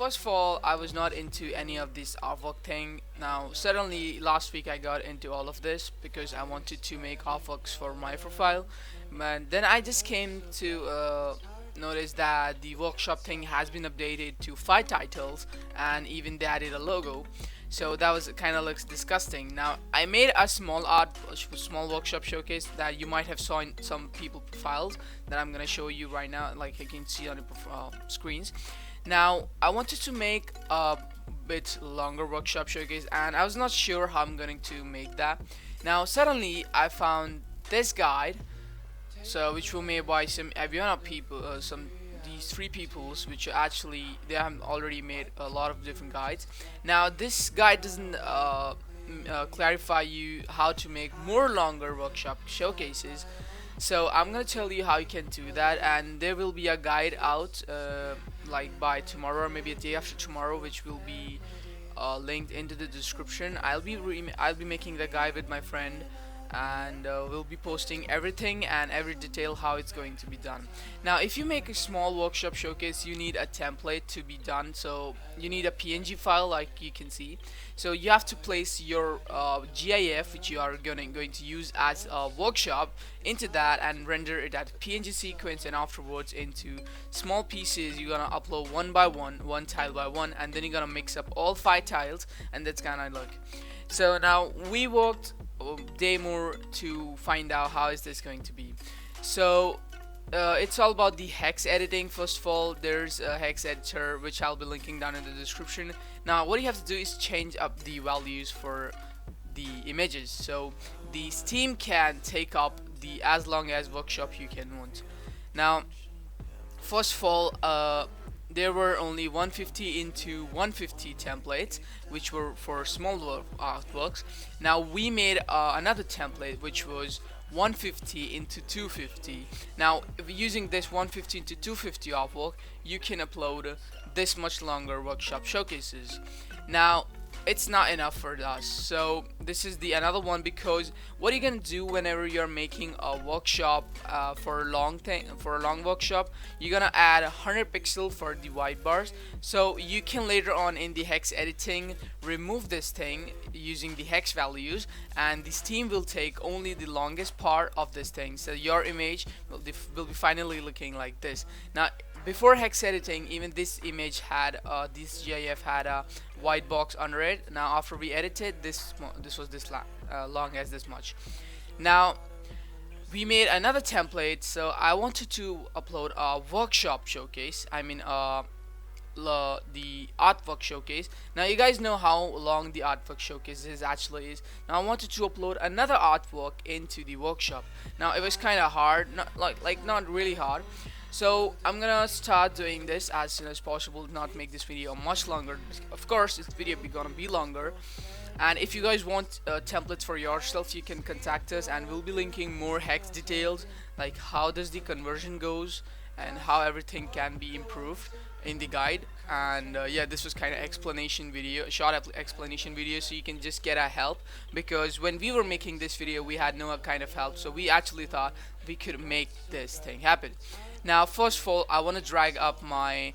first of all, I was not into any of this artwork thing. Now, suddenly last week I got into all of this because I wanted to make artworks for my profile. But then I just came to notice that the workshop thing has been updated to 5 titles, and even they added a logo. So that was kind of looks disgusting. Now I made a small workshop showcase that you might have saw in some people profiles that I'm gonna show you right now, like you can see on the screens. Now I wanted to make a bit longer workshop showcase, and I was not sure how I'm going to make that. Now suddenly I found this guide, so which were made by some Aviana people, some these 3 peoples, which are actually they have already made a lot of different guides. Now this guide doesn't clarify you how to make more longer workshop showcases, so I'm gonna tell you how you can do that, and there will be a guide out like by tomorrow or maybe a day after tomorrow, which will be linked into the description. I'll be making the guide with my friend, and we'll be posting everything and every detail how it's going to be done. Now if you make a small workshop showcase, you need a template to be done, so you need a PNG file like you can see. So you have to place your GIF, which you are going to use as a workshop, into that and render it at PNG sequence, and afterwards into small pieces you're gonna upload one by one tile by one, and then you're gonna mix up all 5 tiles, and that's gonna look. So now we worked a day more to find out how is this going to be. So it's all about the hex editing. First of all, there's a hex editor which I'll be linking down in the description. Now what you have to do is change up the values for the images, so the Steam can take up the as long as workshop you can want. Now first of all, there were only 150 into 150 templates, which were for small artworks. Now we made another template which was 150 into 250. Now if using this 150 into 250 artwork, you can upload this much longer workshop showcases. Now it's not enough for us, so this is the another one, because what you're gonna do whenever you're making a workshop for a long workshop, you're gonna add 100 pixel for the white bars, so you can later on in the hex editing remove this thing using the hex values, and the Steam will take only the longest part of this thing, so your image will be finally looking like this. Now before hex editing, even this image had this GIF had a white box under it. Now after we edited this was this long as this much. Now we made another template, so I wanted to upload a workshop showcase, I mean the artwork showcase. Now you guys know how long the artwork showcase actually is. Now I wanted to upload another artwork into the workshop. Now it was kind of hard, not really hard. So I'm gonna start doing this as soon as possible, not make this video much longer. Of course this video gonna be longer, and if you guys want templates for yourself, you can contact us, and we'll be linking more hex details, like how does the conversion goes and how everything can be improved in the guide. And yeah, this was kind of explanation video, short explanation video, so you can just get a help, because when we were making this video we had no kind of help, so we actually thought we could make this thing happen. Now first of all, I want to drag up my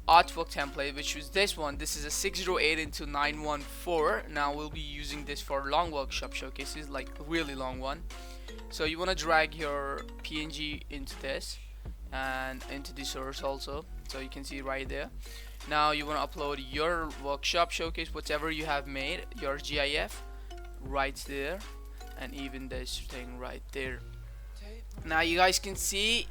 artwork template, which was this one. This is a 608 into 914. Now we'll be using this for long workshop showcases, like a really long one. So you want to drag your PNG into this and into the source also, so you can see right there. Now you want to upload your workshop showcase, whatever you have made, your GIF right there, and even this thing right there. Now you guys can see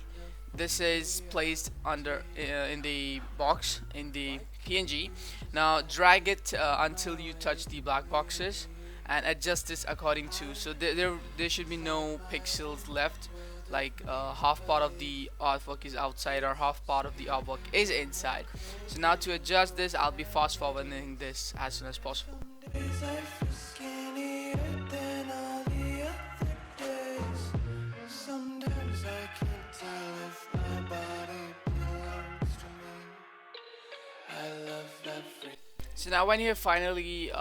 this is placed under in the box in the PNG. Now drag it until you touch the black boxes and adjust this according to, so there should be no pixels left, like half part of the artwork is outside or half part of the artwork is inside. So now to adjust this, I'll be fast forwarding this as soon as possible. So now when you have finally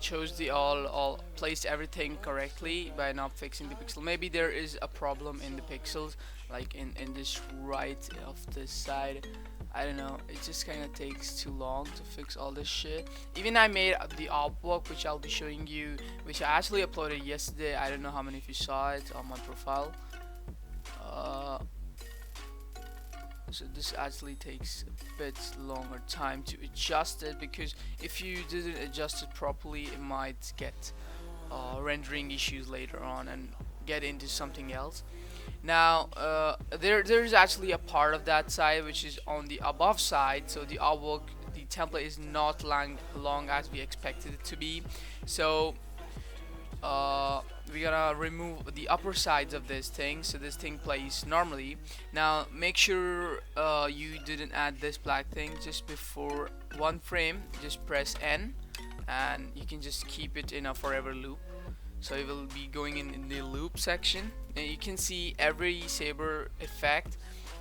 chose the all placed everything correctly by not fixing the pixel, maybe there is a problem in the pixels, like in this right of this side. I don't know, it just kind of takes too long to fix all this shit. Even I made the artwork, which I'll be showing you, which I actually uploaded yesterday. I don't know how many of you saw it on my profile. Uh, so this actually takes a bit longer time to adjust it, because if you didn't adjust it properly, it might get rendering issues later on and get into something else. Now there's actually a part of that side which is on the above side, so the artwork, the template is not long as we expected it to be. So we're gonna remove the upper sides of this thing, so this thing plays normally. Now make sure you didn't add this black thing just before one frame. Just press N and you can just keep it in a forever loop, so it will be going in the loop section, and you can see every saber effect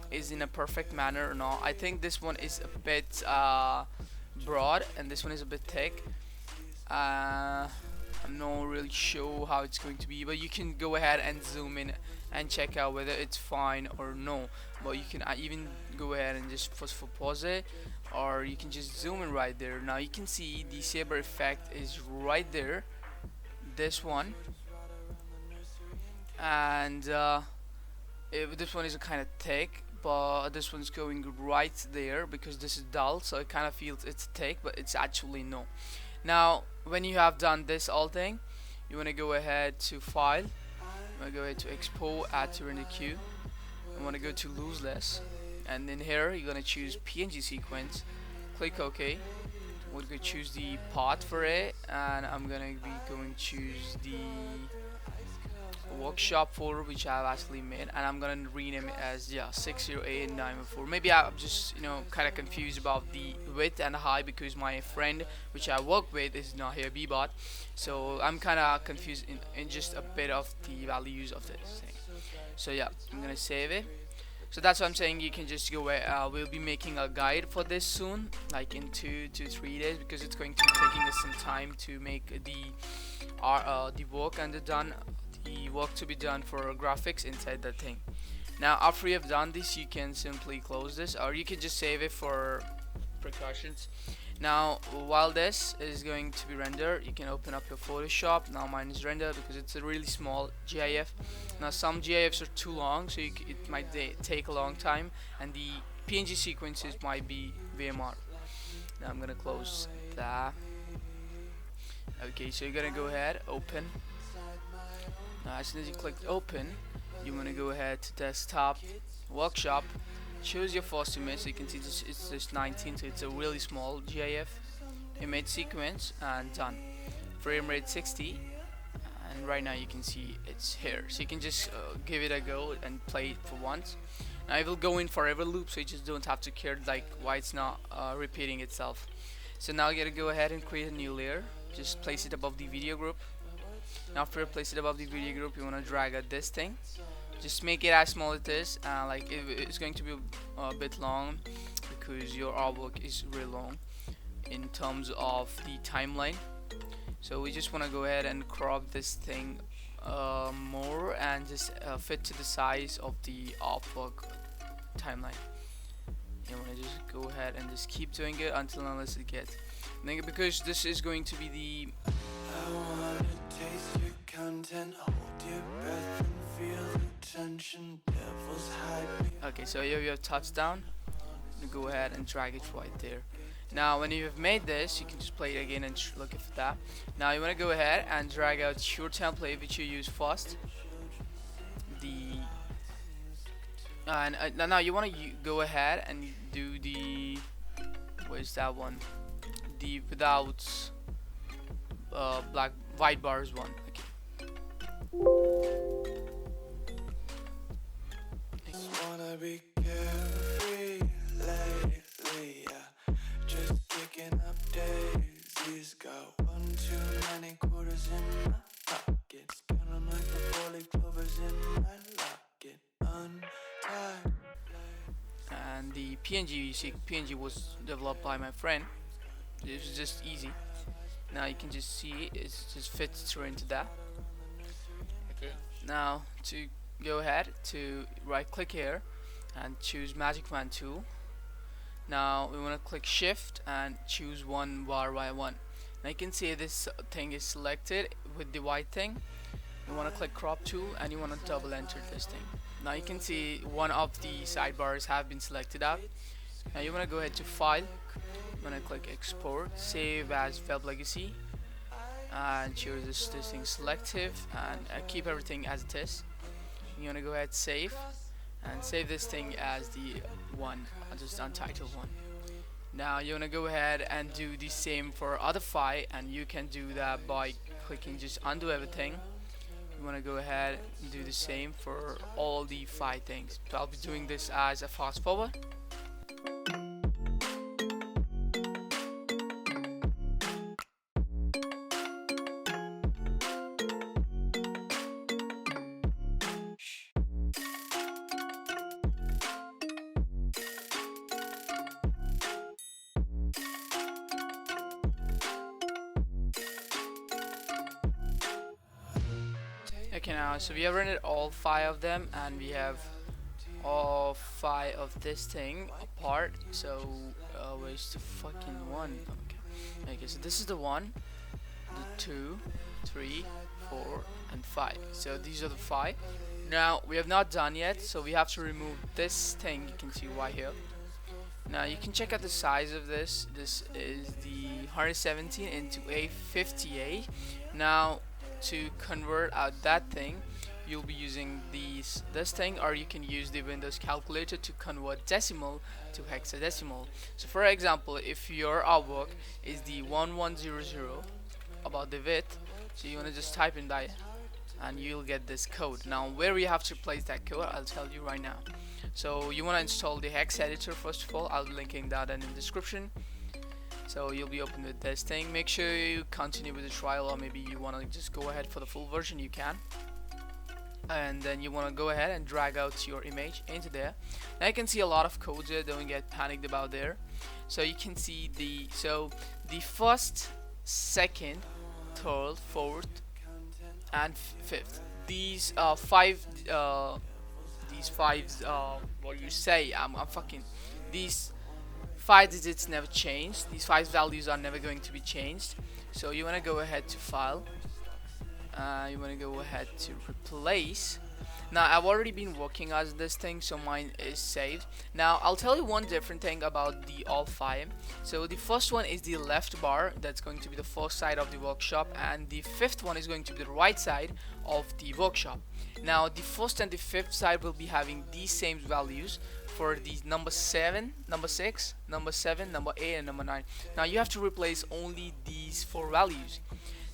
is in a perfect manner or not. I think this one is a bit broad and this one is a bit thick. I'm not really sure how it's going to be, but you can go ahead and zoom in and check out whether it's fine or no. But you can even go ahead and just pause it, or you can just zoom in right there. Now you can see the saber effect is right there, this one, and this one is kind of thick, but this one's going right there because this is dull, so it kind of feels it's thick, but it's actually no. Now when you have done this all thing, you want to go ahead to file, you want to go ahead to export, add to render queue, you want to go to lossless, and in here you're going to choose PNG sequence, click OK. We're going to choose the path for it, and I'm going to be going to choose the workshop folder which I've actually made, and I'm gonna rename it as 608 Maybe I'm just kind of confused about the width and height because my friend which I work with is not here, Bbot, so I'm kind of confused in just a bit of the values of this thing. So yeah, I'm gonna save it. So that's what I'm saying. You can just go. We'll be making a guide for this soon, like in 2 to 3 days, because it's going to be taking us some time to make the work and the work to be done for graphics inside that thing. Now after you have done this, you can simply close this, or you can just save it for precautions. Now while this is going to be rendered, you can open up your Photoshop. Now mine is rendered because it's a really small GIF. Now some GIFs are too long, so it might take a long time, and the PNG sequences might be VMR. Now I'm gonna close that. Okay, so you're gonna go ahead, open. Now as soon as you click open, you want to go ahead to desktop, workshop, choose your first image. So you can see it's just 19, so it's a really small GIF, image sequence, and done. Frame rate 60, and right now you can see it's here, so you can just give it a go and play it for once. Now it will go in forever loop, so you just don't have to care like why it's not repeating itself. So now you gotta go ahead and create a new layer, just place it above the video group. Now after you place it above the video group, you want to drag out this thing, just make it as small as this. Like it's going to be a bit long because your artwork is really long in terms of the timeline. So we just want to go ahead and crop this thing more and just fit to the size of the artwork timeline. You want to just go ahead and just keep doing it until unless it gets, because this is going to be the okay, so here you have touchdown. You go ahead and drag it right there. Now when you have made this, you can just play it again and look at that. Now you want to go ahead and drag out your template which you use first, and now you want to go ahead and do the, where's that one, the without white bars one. Okay. Wanna be carefree lately, yeah. Just kicking up daisies. Got one too many quarters in my pockets. Counting like the 4-leaf clovers in my locket. Untitled. And the PNG, you see, PNG was developed by my friend. It was just easy. Now you can just see it just fits through into that. Okay. Now to go ahead to right click here and choose Magic Wand tool, Now we want to click shift and choose one bar by one. Now you can see this thing is selected with the white thing. You want to click crop tool and you want to double enter this thing. Now you can see one of the sidebars have been selected out. Now you want to go ahead to file, you want to click export, save as web legacy, and choose this thing selective, and keep everything as it is. You want to go ahead save and save this thing as the one, just untitled one. Now you want to go ahead and do the same for other file, and you can do that by clicking just undo everything. You want to go ahead and do the same for all the 5 things. So I'll be doing this as a fast forward. Okay, now so we have rendered all 5 of them, and we have all 5 of this thing apart. So where's the fucking one? Okay, so this is the 1, the 2, 3, 4, and 5. So these are the 5. Now we have not done yet, so we have to remove this thing. You can see why here. Now you can check out the size of this. This is the 117 into A58. Now to convert out that thing, you'll be using this thing, or you can use the Windows calculator to convert decimal to hexadecimal. So for example, if your artwork is the 1100 about the width, so you want to just type in that and you'll get this code. Now where we have to place that code, I'll tell you right now. So you want to install the hex editor first of all. I'll be linking that in the description. So you'll be open with this thing. Make sure you continue with the trial, or maybe you want to just go ahead for the full version, you can. And then you want to go ahead and drag out your image into there. Now you can see a lot of codes there, don't get panicked about there. So you can see the first, second, third, fourth, and fifth. These five what you say, I'm fucking, these 5 digits never change. These 5 values are never going to be changed. So you want to go ahead to file. You want to go ahead to replace. Now I've already been working as this thing, so mine is saved. Now I'll tell you one different thing about the all 5. So the first one is the left bar, that's going to be the first side of the workshop, and the 5th one is going to be the right side of the workshop. Now the 1st and the 5th side will be having these same values for the number 7, number 6, number 7, number 8, and number 9. Now you have to replace only these 4 values.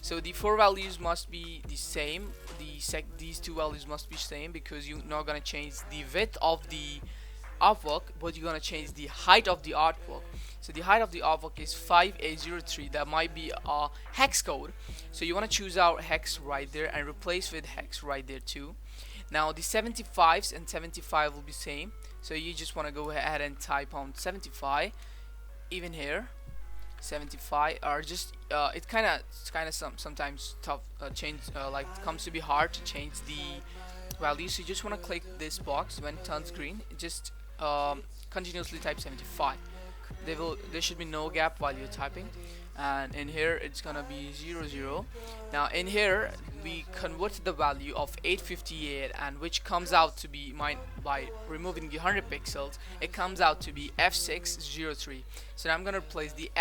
So the 4 values must be the same. These 2 values must be same, because you're not gonna change the width of the artwork, but you're gonna change the height of the artwork. So the height of the artwork is 5A03. That might be a hex code. So you wanna choose out hex right there and replace with hex right there too. Now the 75s and 75 will be same. So you just want to go ahead and type on 75, even here 75, or just it's kind of sometimes tough change, like comes to be hard to change the values. So you just want to click this box. When it turns green, just continuously type 75. There should be no gap while you're typing, and in here it's gonna be 00. Now in here we convert the value of 858, and which comes out to be by removing the 100 pixels, it comes out to be F603. So now I'm gonna replace the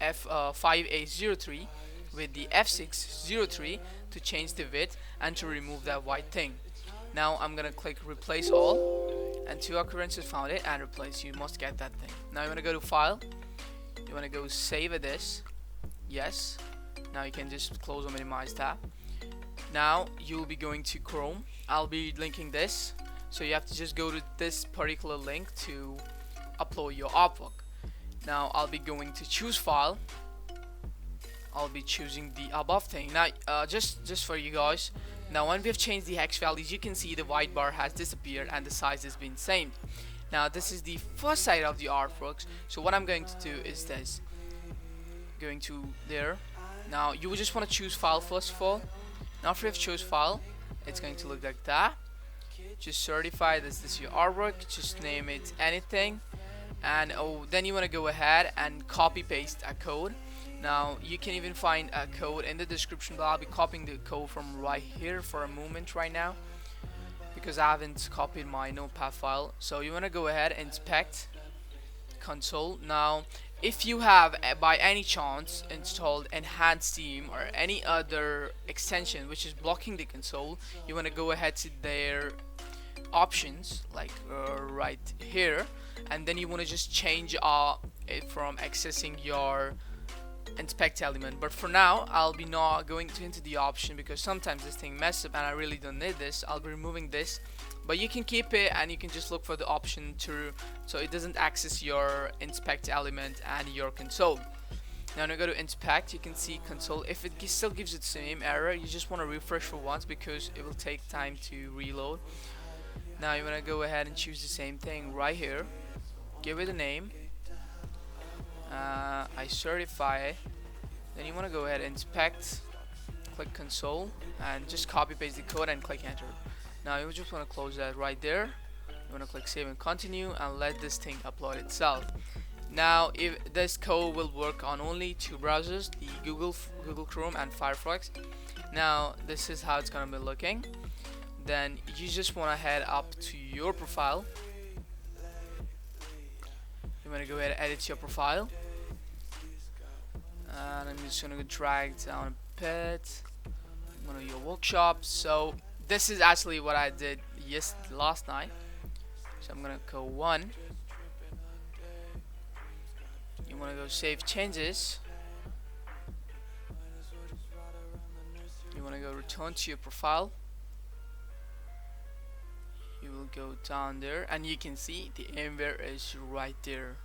F5A03 with the F603 to change the width and to remove that white thing. Now I'm gonna click replace all, and 2 occurrences found it and replace. You must get that thing. Now you want to go to file, you want to go save this, yes. Now you can just close or minimize tab. Now you'll be going to Chrome. I'll be linking this, so you have to just go to this particular link to upload your artwork. Now I'll be going to choose file. I'll be choosing the above thing. Now just for you guys, now when we have changed the hex values, you can see the white bar has disappeared and the size has been same. Now this is the first side of the artworks. So what I'm going to do is this, going to there. Now you will just want to choose file first of all. Now after you've choose file, it's going to look like that. Just certify this is your artwork, just name it anything, and then you want to go ahead and copy paste a code. Now you can even find a code in the description, but I'll be copying the code from right here for a moment right now because I haven't copied my notepad file. So you want to go ahead and inspect console. Now if you have by any chance installed enhanced theme or any other extension which is blocking the console, you want to go ahead to their options, like right here, and then you want to just change it from accessing your inspect element. But for now I'll be not going into the option because sometimes this thing messes up and I really don't need this. I'll be removing this, but you can keep it and you can just look for the option to so it doesn't access your inspect element and your console. Now when I go to inspect, you can see console. If it still gives it the same error, you just want to refresh for once because it will take time to reload. Now you want to go ahead and choose the same thing right here, give it a name, I certify it, then you want to go ahead and inspect, click console, and just copy paste the code and click enter. Now you just want to close that right there. You want to click save and continue and let this thing upload itself. Now if this code will work on only two browsers, the Google Chrome and Firefox. Now this is how it's gonna be looking. Then you just want to head up to your profile. You want to go ahead and edit your profile, and I'm just gonna drag down a bit. Go to your workshop. So this is actually what I did last night. So I'm gonna go 1. You want to go save changes. You want to go return to your profile. You will go down there and you can see the firmware is right there.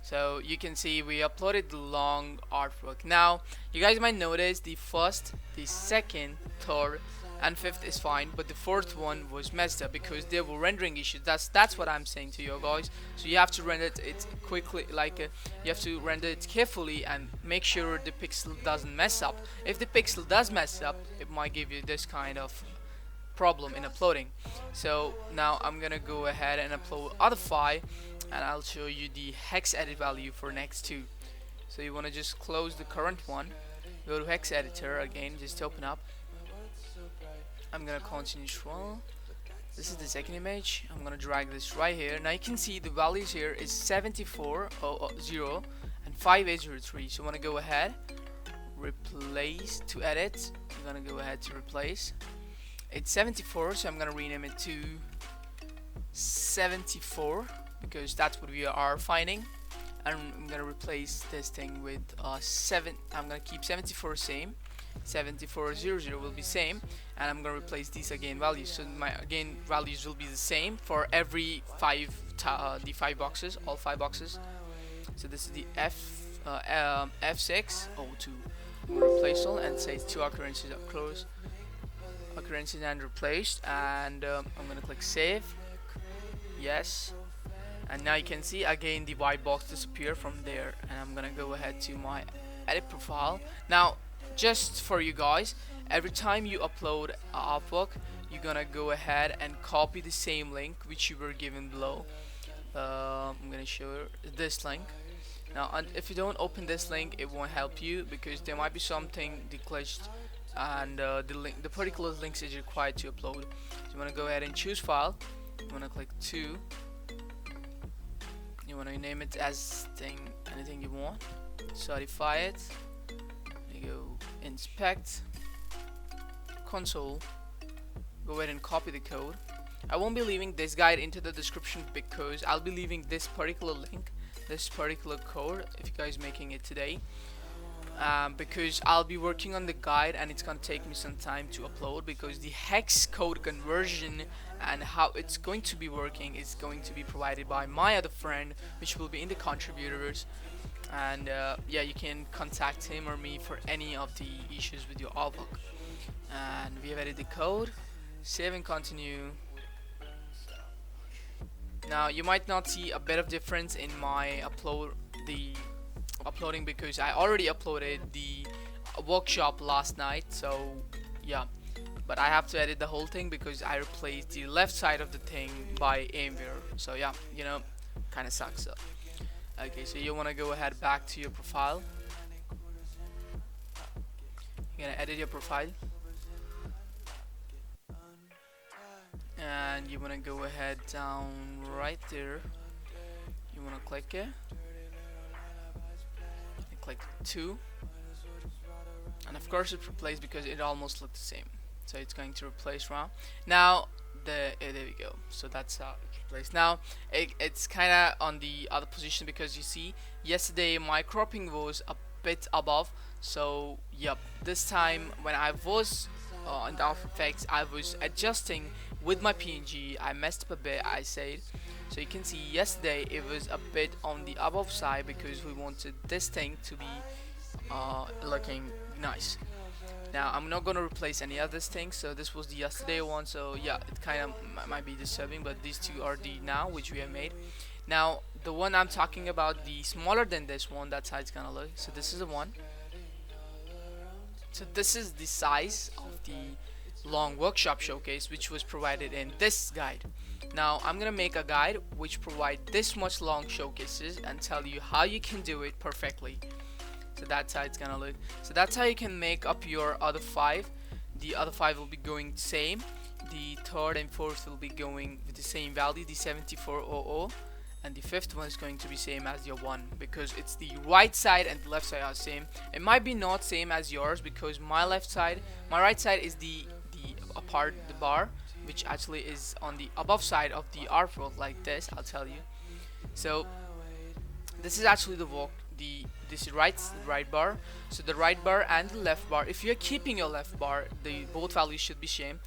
So you can see we uploaded the long artwork. Now you guys might notice the first, the second, third and fifth is fine, but the fourth one was messed up because there were rendering issues. That's what I'm saying to you guys. So you have to render it quickly, like you have to render it carefully and make sure the pixel doesn't mess up. If the pixel does mess up, it might give you this kind of problem in uploading. So now I'm gonna go ahead and upload other file, and I'll show you the hex edit value for next two. So you want to just close the current one, go to hex editor again, just open up. I'm gonna continue scroll. This is the second image. I'm gonna drag this right here. Now you can see the values here is 7400 and 5803. So I want to go ahead, replace to edit. I'm gonna go ahead to replace. It's 74, so I'm gonna rename it to 74 because that's what we are finding. And I'm gonna replace this thing with 7. I'm gonna keep 74 same. 7400 will be same, and I'm gonna replace these again values. So my again values will be the same for every the 5 boxes, all 5 boxes. So this is the F602. I'm gonna replace all and say 2 occurrences are closed. Occurrences and replaced, and I'm gonna click save. Yes, and now you can see again the white box disappear from there, and I'm gonna go ahead to my edit profile. Now just for you guys, every time you upload an artwork, you're gonna go ahead and copy the same link which you were given below. I'm gonna show you this link. Now if you don't open this link, it won't help you because there might be something glitched, and the particular links is required to upload. So you want to go ahead and choose file. You want to click 2. You want to name it as anything you want. Certify it. You go inspect console. Go ahead and copy the code. I won't be leaving this guide into the description because I'll be leaving this particular link, this particular code if you guys making it today. Because I'll be working on the guide and it's gonna take me some time to upload because the hex code conversion and how it's going to be working is going to be provided by my other friend, which will be in the contributors. And yeah, you can contact him or me for any of the issues with your artwork. And we have edited the code, save and continue. Now you might not see a bit of difference in my uploading because I already uploaded the workshop last night, so yeah, but I have to edit the whole thing because I replaced the left side of the thing by firmware. So yeah, you know, kind of sucks. So okay, so you want to go ahead back to your profile. You're gonna edit your profile, and you want to go ahead down right there. You want to click it and click 2, and of course it replaced because it almost looked the same. So it's going to replace now. There we go. So that's how it's replaced. Now it's kind of on the other position because you see yesterday my cropping was a bit above. So yep, this time when I was in the After Effects, I was adjusting with my PNG. I messed up a bit, I said. So you can see yesterday it was a bit on the above side because we wanted this thing to be looking nice. Now I'm not gonna replace any of this thing, so this was the yesterday one, so yeah, it kind of might be disturbing, but these two are the now which we have made. Now the one I'm talking about, the smaller than this one, that's how it's gonna look. So this is the one. So this is the size of the long workshop showcase which was provided in this guide. Now I'm gonna make a guide which provide this much long showcases and tell you how you can do it perfectly. So that's how it's gonna look. So that's how you can make up your other 5. The other 5 will be going same. The third and fourth will be going with the same value, the 7400, and the fifth one is going to be same as your 1 because it's the right side and the left side are same. It might be not same as yours because my right side is the the bar, which actually is on the above side of the artwork like this. I'll tell you. So this is actually this right bar. So the right bar and the left bar, if you're keeping your left bar, the both values should be same.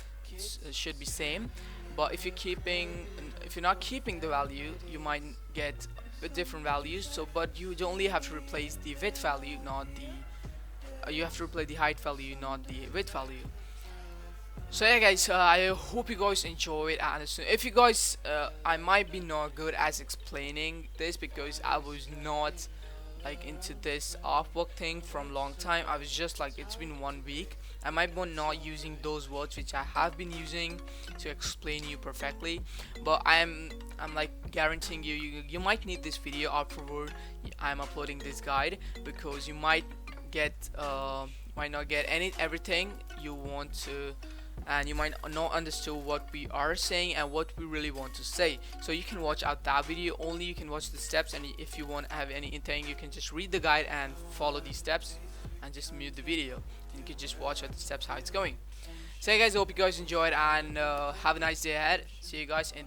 But if you're not keeping the value, you might get different values. So but you only have to replace the width value, not the you have to replace the height value, not the width value. So yeah guys, I hope you guys enjoyed, and if you guys I might be not good as explaining this because I was not like into this artwork thing from long time. I was just like, it's been 1 week. I might be not using those words which I have been using to explain you perfectly, but I'm like guaranteeing you might need this video afterward. I'm uploading this guide because you might not get everything you want to, and you might not understand what we are saying and what we really want to say. So you can watch out that video only. You can watch the steps, and if you want to have anything, you can just read the guide and follow these steps and just mute the video, and you can just watch out the steps how it's going. So hey guys, I hope you guys enjoyed, and have a nice day ahead. See you guys in the